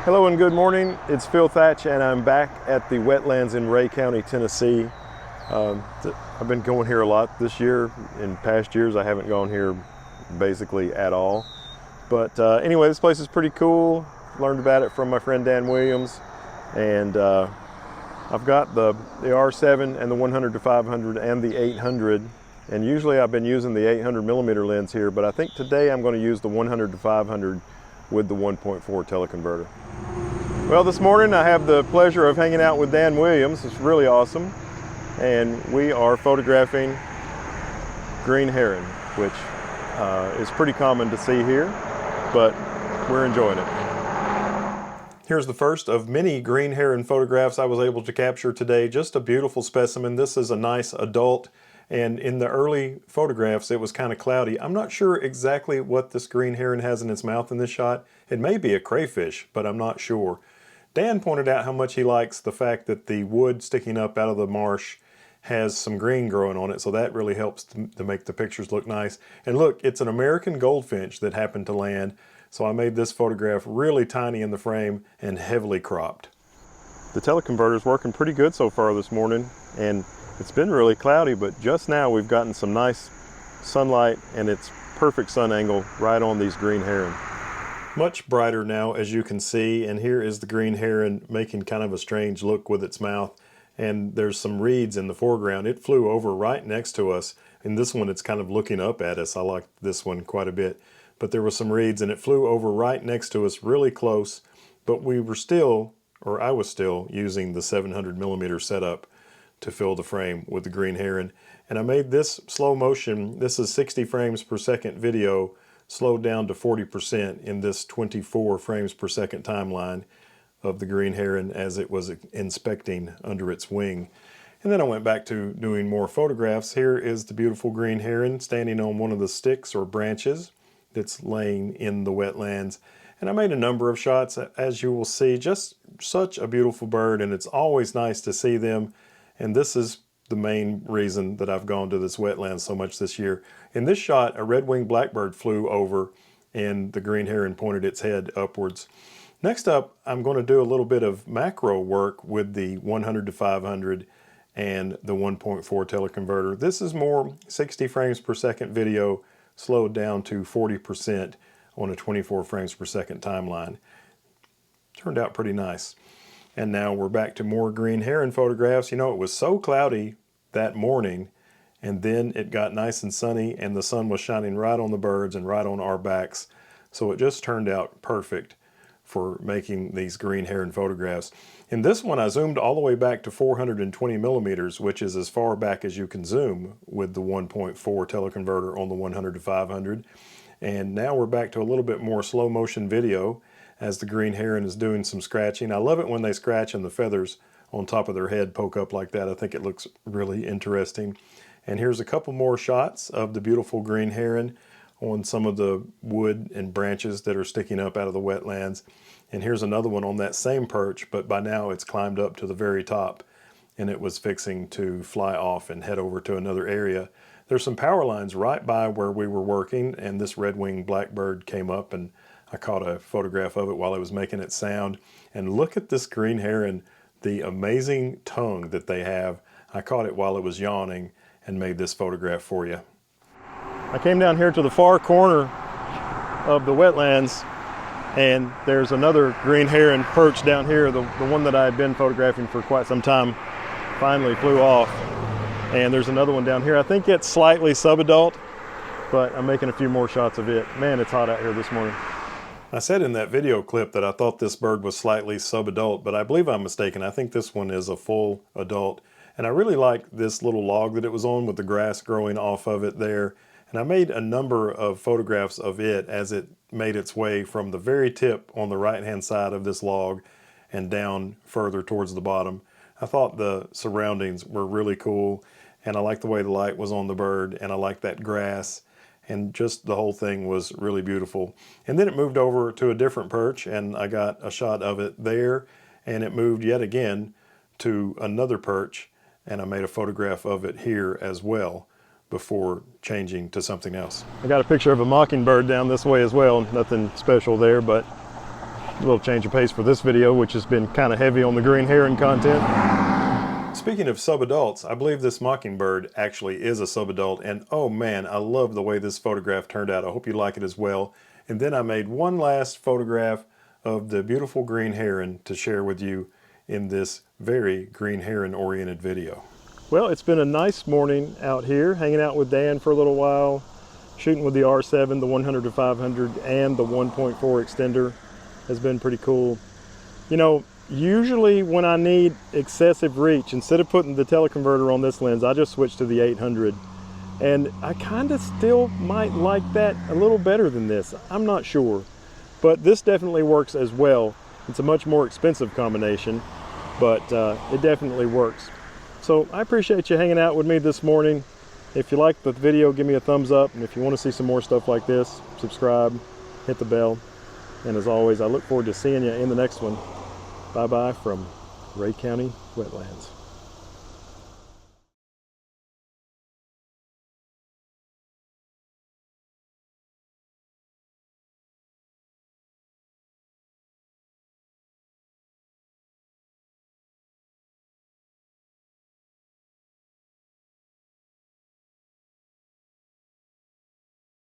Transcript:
Hello and good morning. It's Phil Thatch and I'm back at the wetlands in Rhea County, Tennessee. I've been going here a lot this year. In past years I haven't gone here basically at all. But anyway, this place is pretty cool. Learned about it from my friend Dan Williams. And I've got the R7 and the 100-500 and the 800. And usually I've been using the 800mm lens here, but I think today I'm going to use the 100-500 with the 1.4 teleconverter. Well, this morning I have the pleasure of hanging out with Dan Williams. It's really awesome. And we are photographing green heron, which is pretty common to see here, but we're enjoying it. Here's the first of many green heron photographs I was able to capture today. Just a beautiful specimen. This is a nice adult. And in the early photographs, it was kind of cloudy. I'm not sure exactly what this green heron has in its mouth in this shot. It may be a crayfish, but I'm not sure. Dan pointed out how much he likes the fact that the wood sticking up out of the marsh has some green growing on it, so that really helps to make the pictures look nice. And look, it's an American goldfinch that happened to land, so I made this photograph really tiny in the frame and heavily cropped. The teleconverter is working pretty good so far this morning, and it's been really cloudy, but just now we've gotten some nice sunlight and it's perfect sun angle right on these green heron. Much brighter now, as you can see, and here is the green heron making kind of a strange look with its mouth, and there's some reeds in the foreground. It flew over right next to us. In this one it's kind of looking up at us. I like this one quite a bit, but there were some reeds and it flew over right next to us really close, but we were still, or I was still, using the 700mm setup to fill the frame with the green heron. And I made this slow motion. This is 60 frames per second video, slowed down to 40% in this 24 frames per second timeline of the green heron as it was inspecting under its wing. And then I went back to doing more photographs. Here is the beautiful green heron standing on one of the sticks or branches that's laying in the wetlands. And I made a number of shots, as you will see. Just such a beautiful bird, and it's always nice to see them. And this is the main reason that I've gone to this wetland so much this year. In this shot, a red-winged blackbird flew over and the green heron pointed its head upwards. Next up, I'm going to do a little bit of macro work with the 100-500 and the 1.4 teleconverter. This is more 60 frames per second video slowed down to 40% on a 24 frames per second timeline. Turned out pretty nice. And now we're back to more green heron photographs. You know, it was so cloudy that morning, and then it got nice and sunny, and the sun was shining right on the birds and right on our backs. So it just turned out perfect for making these green heron photographs. In this one, I zoomed all the way back to 420mm, which is as far back as you can zoom with the 1.4 teleconverter on the 100-500. And now we're back to a little bit more slow motion video as the green heron is doing some scratching. I love it when they scratch and the feathers on top of their head poke up like that. I think it looks really interesting. And here's a couple more shots of the beautiful green heron on some of the wood and branches that are sticking up out of the wetlands. And here's another one on that same perch, but by now it's climbed up to the very top and it was fixing to fly off and head over to another area. There's some power lines right by where we were working, and this red-winged blackbird came up and I caught a photograph of it while it was making its sound. And look at this green heron, the amazing tongue that they have. I caught it while it was yawning and made this photograph for you. I came down here to the far corner of the wetlands, and there's another green heron perched down here. The one that I had been photographing for quite some time finally flew off. And there's another one down here. I think it's slightly subadult, but I'm making a few more shots of it. Man, it's hot out here this morning. I said in that video clip that I thought this bird was slightly subadult, but I believe I'm mistaken. I think this one is a full adult. And I really like this little log that it was on with the grass growing off of it there. And I made a number of photographs of it as it made its way from the very tip on the right-hand side of this log and down further towards the bottom. I thought the surroundings were really cool, and I liked the way the light was on the bird, and I liked that grass. And just the whole thing was really beautiful. And then it moved over to a different perch, and I got a shot of it there, and it moved yet again to another perch, and I made a photograph of it here as well before changing to something else. I got a picture of a mockingbird down this way as well. Nothing special there, but A little change of pace for this video, which has been kind of heavy on the Green Heron content. Speaking of subadults, I believe this mockingbird actually is a subadult, and oh man, I love the way this photograph turned out. I hope you like it as well. And then I made one last photograph of the beautiful green heron to share with you in this very green heron oriented video. Well, it's been a nice morning out here, hanging out with Dan for a little while, shooting with the R7, the 100-500, and the 1.4 extender has been pretty cool. You know, usually when I need excessive reach, instead of putting the teleconverter on this lens, I just switch to the 800. And I kind of still might like that a little better than this. I'm not sure. But this definitely works as well. It's a much more expensive combination, but it definitely works. So I appreciate you hanging out with me this morning. If you liked the video, give me a thumbs up. And if you want to see some more stuff like this, subscribe, hit the bell. And as always, I look forward to seeing you in the next one. Bye-bye from Rhea County Wetlands.